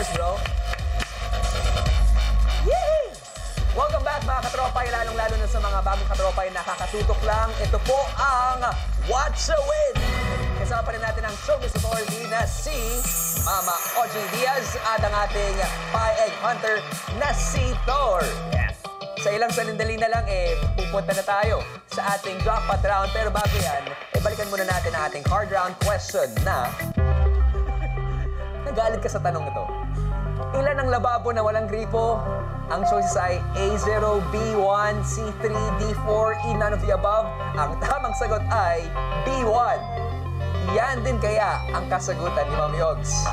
course, bro. Yee! Welcome back, mga katropay, lalong-lalo na sa mga bagong katropay na nakakatutok lang. Ito po ang Watch a Win! Kasama pa rin natin ang showbiz authority na si Mama Ogie Diaz at ang ating Pie Egg Hunter na si Thor. Yes! Sa ilang sanindali na lang, pupunta na tayo sa ating jackpot round. Pero bago yan, balikan muna natin ang ating card round question na... Nagalit ka sa tanong ito. Ilan ang lababo na walang gripo? Ang choices ay A0, B1, C3, D4, E, none of the above. Ang tamang sagot ay B1. Yan din kaya ang kasagutan ni Mami Ogs.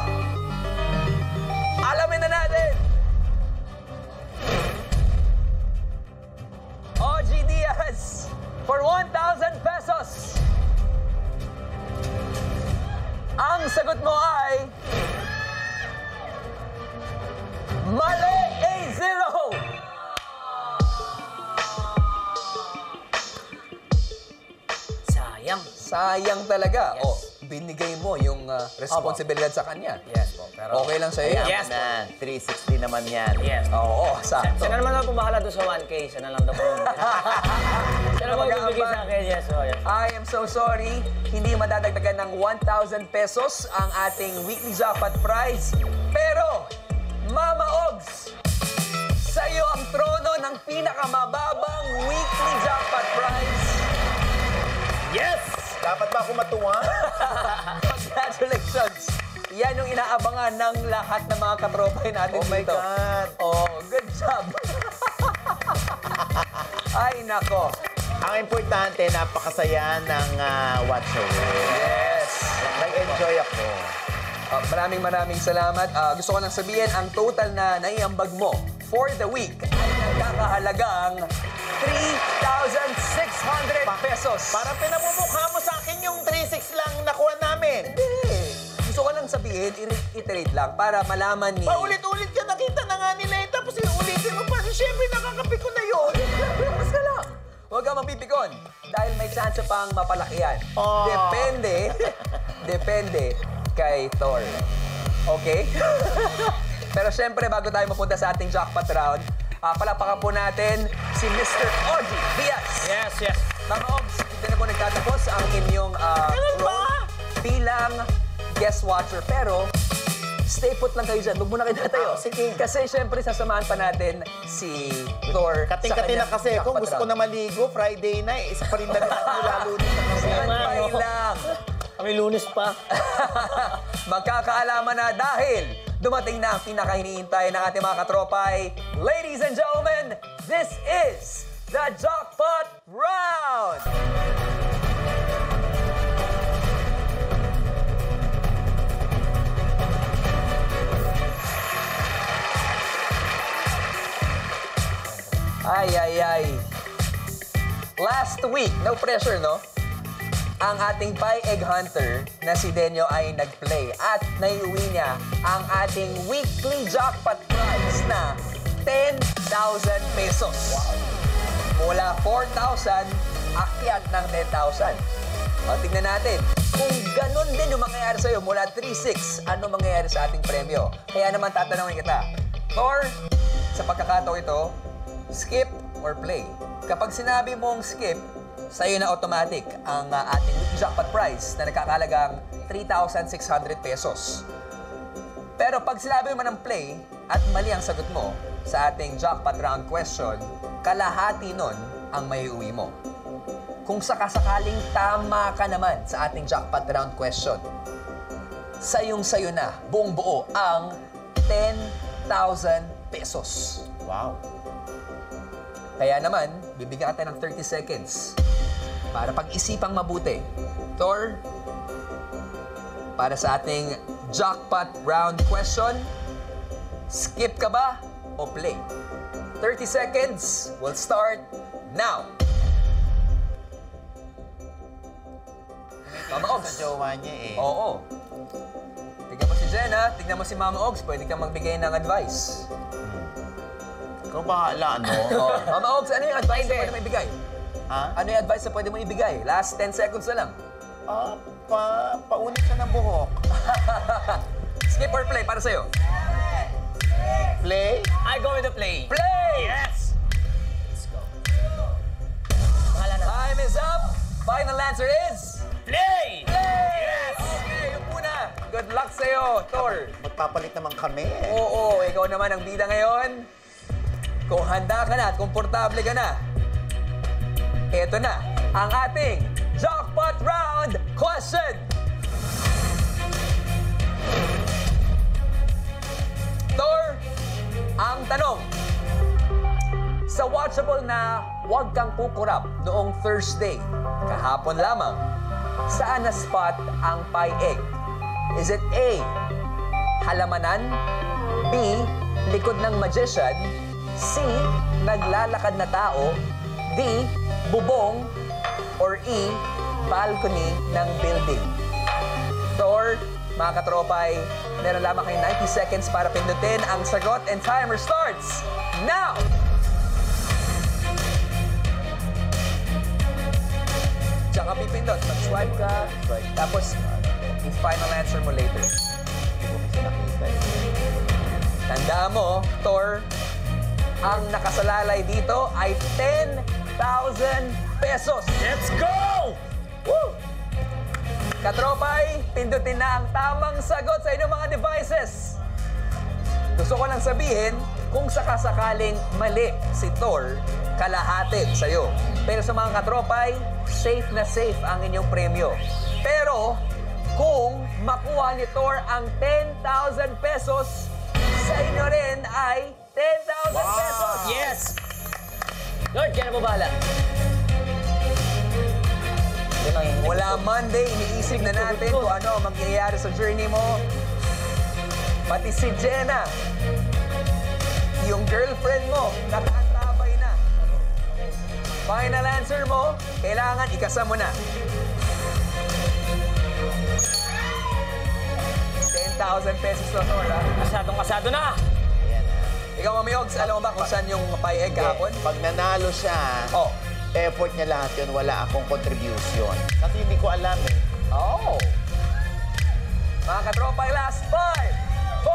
Alamin na natin! Ogie Diaz for 1,000 pesos. Ang sagot mo ay... Mali! A0! Sayang. Sayang talaga. Yes. O, binigay mo yung responsibilidad sa kanya. Yes po. Pero Okay lang sa'yo yan? Yes po. 360 naman yan. Yes. Oo, sakto. Siya na naman daw po bahala doon sa 1K. Siya na lang daw po. Siya na po bibigay sa akin. Yes po. Yes. I am so sorry. Hindi madadagdagan ng 1,000 pesos ang ating weekly jackpot prize. Pero, Mama Ogs, sa'yo ang trono ng pinakamababang weekly jackpot prize. Yes! Dapat ba ako matuwa? Congratulations! Yan yung inaabangan ng lahat ng mga katropay natin Oh my dito. God! Oh, good job! Ay, nako. Ang importante, napakasaya ng Watch a Win. Yes! Nag-enjoy ako. Maraming salamat. Gusto ko nang sabihin, ang total na naiambag mo for the week ay nagkakahalagang 3,600 pesos. Parang pinamumukha mo sa akin yung 3.6 lang nakuha namin. Hindi. Gusto ko lang sabihin, i-reiterate lang para malaman ni... Paulit-ulit ka, nakita na nga nila eh. Tapos ulitin mo pa. Siyempre, nakakapiko na yun. Relax ka lang. Huwag kang mapipikon dahil may chance pang mapalaki yan. Oh. Depende kay Thor. Okay? Pero syempre, bago tayo mapunta sa ating jackpot round, palapakan po natin si Mr. Ogie Diaz. Yes, yes. Mama Ogs, dito na po nagtatapos ang inyong role bilang guest watcher. Pero, stay put lang kayo dyan. Huwag muna kayo tatayo. Sige. Kasi syempre, sasamahan pa natin si Thor Kating-kating na kasi. Kung jackpot gusto ko round. na maligo, Friday na eh. Isa pa rin na lalo dito kasi. Standby lang. Kami Lunes pa. Magkakaalaman na dahil dumating na ang pinakahiniintay ng ating mga katropay. Ladies and gentlemen, this is the Jackpot Round! Ay. Last week, no pressure, no? Ang ating Pie Egg Hunter na si Denyo ay nag-play at naiuwi niya ang ating weekly jackpot prize na 10,000 pesos. Wow. Mula 4,000, akyat ng 10,000. Tignan natin. Kung ganun din yung mangyayari sa'yo mula 3,600, ano mangyayari sa ating premyo? Kaya naman tatanungin kita, Thor, sa pagkakataon ito, skip or play? Kapag sinabi mong skip, sa'yo na automatic ang ating jackpot prize na nagkakalagang 3,600 pesos. Pero pag sinabi mo ng play at mali ang sagot mo sa ating jackpot round question, kalahati nun ang maiuwi mo. Kung sakasakaling tama ka naman sa ating jackpot round question, sayong-sayo na, buong buo ang 10,000 pesos. Wow. Kaya naman, bibigyan ka ng 30 seconds para pag-isipang mabuti. Thor, para sa ating jackpot round question, skip ka ba o play? 30 seconds will start now. Mama Ogs. Sa jowa niya eh. Oo. Tignan mo si Jenna, tignan mo si Mama Ogs, pwede kang magbigay ng advice. Ikaw bahala, no? Oh. Mama Ogs, ano yung advice na pwede mo ibigay? Ha? Ano yung advice na pwede mo ibigay? Last 10 seconds na lang. Paunit ka ng buhok. Skip or play para sa'yo? Play? I go with the play. Play! Yes! Let's go. Bahala na. Time is up. Final answer is... Play! Play! Yes! Okay, yung una. Good luck sa'yo, Thor. Magpapalit naman kami. Oo, ikaw naman ang bida ngayon. Kung handa ka na at komportable ka na, eto na ang ating Jackpot Round question. Thor, ang tanong. Sa watchable na Huwag Kang Kukurap noong Thursday, kahapon lamang, saan na-spot ang pie egg? Is it A, halamanan, B, likod ng magician, C, naglalakad na tao, D, bubong, or E, balcony ng building? Thor, mga katropay, meron lamang kayong 90 seconds para pindutin ang sagot and timer starts now! Diyan ka pipindot. Mag-swipe ka. Tapos, i-final answer mo later. Tandaan mo, Thor, ang nakasalalay dito ay 10,000 pesos. Let's go! Woo! Katropay, pindutin na ang tamang sagot sa inyong mga devices. Gusto ko lang sabihin, kung sakasakaling mali si Thor, kalahati sa'yo. Pero sa mga katropay, safe na safe ang inyong premyo. Pero, kung makuha ni Thor ang 10,000 pesos, sa inyo rin ay 10,000 pesos! Yes! Lord, kaya na po bahala. Yun ang hindi. Mula Monday, iniisip na natin kung ano ang mangyayari sa journey mo. Pati si Jenna, yung girlfriend mo, nakaantabay na. Final answer mo, kailangan ikasa mo na. 10,000 pesos na, Thor, ha? Kasadong-kasado na! Ikaw, Mami Ogs, alam mo ba kung saan yung pie egg kahapon? Pag nanalo siya, Oh. effort niya lahat yun, wala akong contribution. Kasi hindi ko alam eh. Oh. Mga katropay, last 5, 4,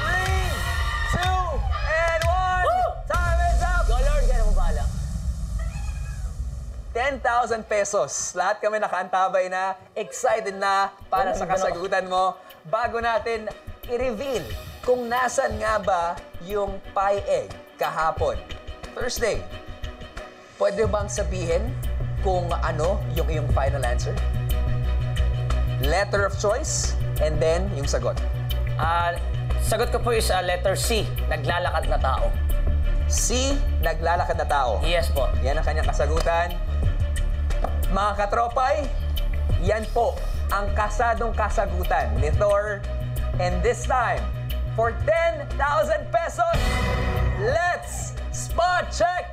3, 2, and 1. Woo! Time is up! Go, Lord, kaya na po bahala. 10,000 pesos. Lahat kami nakaantabay na, excited na para sa kasagutan mo. Bago natin i-reveal kung nasan nga ba yung pie egg kahapon. Thursday, pwede bang sabihin kung ano yung iyong final answer? Letter of choice, and then yung sagot. Sagot ko po is letter C, naglalakad na tao. C, naglalakad na tao. Yes po. Yan ang kanyang kasagutan. Mga katropay, yan po ang kasadong kasagutan ni Thor. And this time, for 10,000 pesos, let's spot check!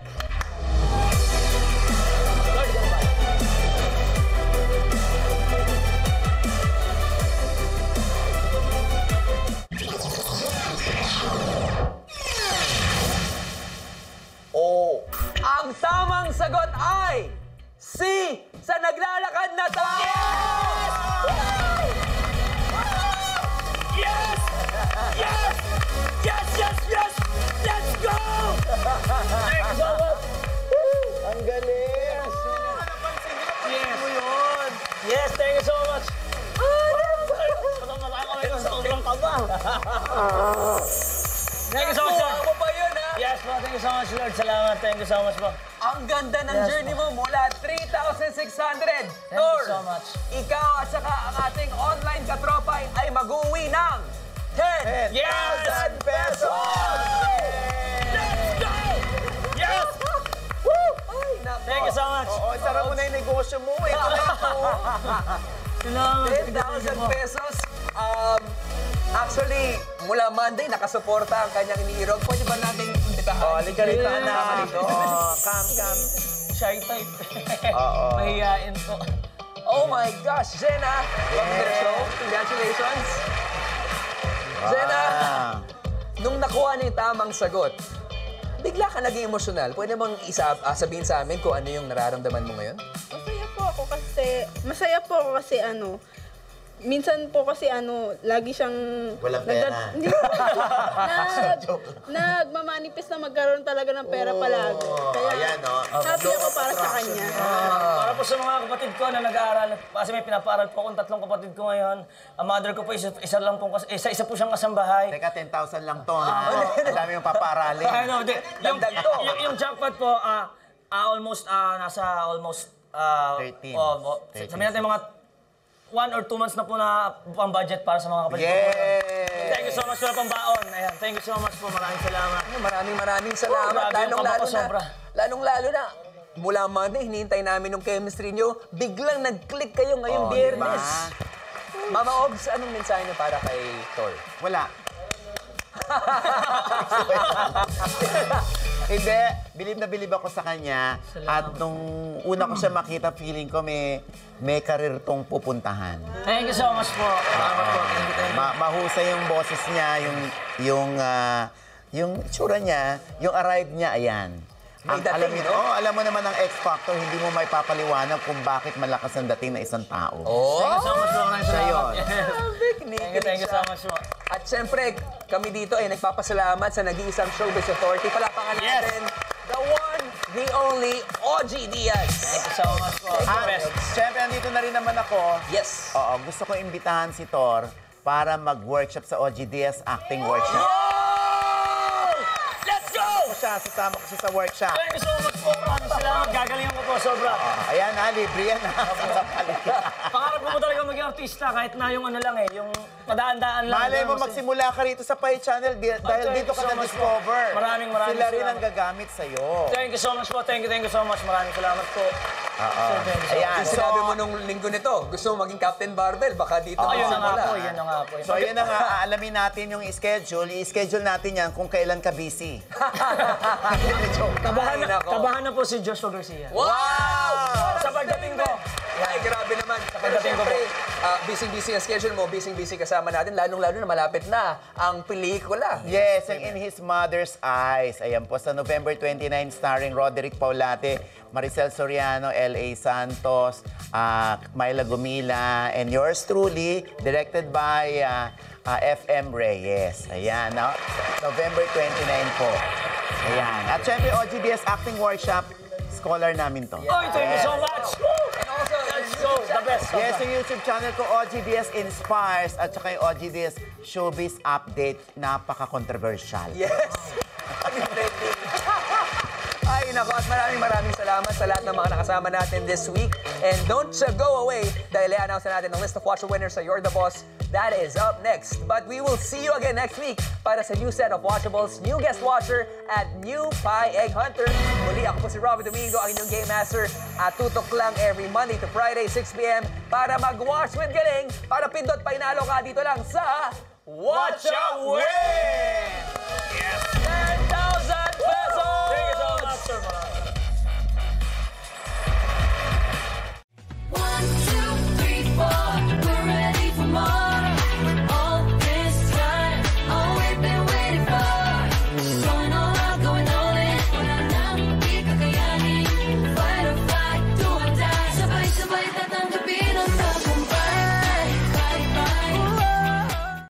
Lord, kaya na bahala. Oh, ang tamang sagot ay C, sa naglalakad na tao! Yes! Yes! Yes, yes, yes! Let's go! Thank you so much! Ang galing! Yes! Yes, thank you so much! Sobrang kaba. Thank you so much, sir. Nakuha mo pa yun, ha? Yes po, thank you so much, Lord. Salamat, thank you so much po. Ang ganda ng Yes, journey mo mula 3,600. Thank Thor, you so much. ikaw at saka ang ating online katropay ay mag-uwi ng 10,000 Yes! pesos! Let's go! Yes! Ay, nako. Thank you so much. Oo, sarap mo na yung negosyo mo eh. Salamat. 10,000 pesos. Actually, mula Monday, nakasuporta ang kanyang iniirog. Pwede ba nating imbitahan? Oh, halika rito, Yeah. anak. Oh, come. Shy type. Oo. Mahihain po. Oh my gosh, Jenna! Welcome to the show. Congratulations. Jenna, nung nakuha niya yung tamang sagot, bigla ka naging emosyonal. Pwede bang sabihin sa amin kung ano yung nararamdaman mo ngayon? Masaya po ako kasi minsan po kasi lagi siyang... Walang pera. Hindi po. Nagmamanifest na magkaroon talaga ng pera palagi. Kaya ayan, no? happy ako para sa kanya. Para po sa mga kapatid ko na nag-aaral, kasi may pinapaaral po akong 3 kapatid ko ngayon. Ang mother ko po, isa po siyang kasambahay. Teka, 10,000 lang to, ha? Ang dami yung papaaralin. Ano, yung jackpot po, nasa almost 13. Sabihin natin mga 1 or 2 months na po na pang budget para sa mga kapatid ko. Yay! Thank you so much for pambaon. Ayan, thank you so much po. Maraming salamat. Maraming salamat. Grabe yung Lalong-lalo sobra. Lalong-lalo na. Mula Monday, hinihintay namin yung chemistry nyo. Biglang nag-click kayo ngayong Biyernes. Mama Obs, anong mensahe niyo para kay Thor? Wala. Hindi, bilib na bilib ako sa kanya. At nung una ko siya makita, feeling ko may karir tong pupuntahan. Thank you so much po. Salamat po. Thank you. Mahusay yung boses niya, yung tsura niya, yung arrive niya, ayan. May dating, no? Alam mo naman ang X Factor, hindi mo may papaliwanag kung bakit malakas ang dating ng isang tao. Thank you so much po. Maraming salamat. Thank you so much po. At syempre, kami dito ay nagpapasalamat sa nag-iisang showbiz authority. Palapakan natin, the one, the only, OG Diaz. Thank you so much po. The best. Siyempre, andito na rin naman ako. Yes. Oo, gusto ko imbitahan si Thor para mag-workshop sa OG Diaz Acting Workshop. Let's go! Sasama ko siya sa workshop. Thank you so much po. Maraming salamat. Gagalingan ko po sobra. Ayan na, libre yan. Pangarap ko po talaga maging artista kahit na yung yung padaan-daan lang. Malay mo, magsimula ka rito sa Pai Channel dahil thank dito you ka so much na-discover. po. Maraming Sila rin salamat. ang gagamit sa'yo. Thank you so much po. Thank you so much. Maraming salamat po. Ayan, Yung sinabi mo nung linggo nito, gusto mo maging Captain Barbell, baka dito Yun na nga magsimula. po. Yun na nga po. So, yun na nga, aalamin natin yung schedule. I-schedule natin yan kung kailan ka busy. Kabahan na po si Joshua Garcia. Wow! Sa pagdating ko. Ay, grabe naman. Pero pagdating ko po. syempre, busy-busy ang schedule mo, busy-busy kasama natin, lalong-lalo na malapit na ang pelikula. Yes, ang In His Mother's Eyes. Ayan po, sa November 29, starring Roderick Paulate, Maricel Soriano, L.A. Santos, Myla Gumila, and yours truly, directed by F.M. Reyes. Ayan, November 29 po. Ayan. At syempre, OGDS Acting Workshop, scholar namin to. Oy, thank you so much. And also, Let's go. The best. Yes, yung YouTube channel ko, OGDS Inspires, at saka yung OGDS Showbiz Update, napaka-controversial. yes. Ay, nako, at maraming salamat sa lahat ng mga nakasama natin this week. And don't go away dahil i-announce na natin ang list of Watcher winners sa You're the Boss. That is up next. But we will see you again next week para sa new set of Watchables, new guest watcher at new Pie Egg Hunter. Muli ako po si Robert Domingo, ang inyong Game Master. At tutok lang every Monday to Friday, 6 p.m. para mag-watch with galing, para pindot pa inalo ka dito lang sa Watch Out Way!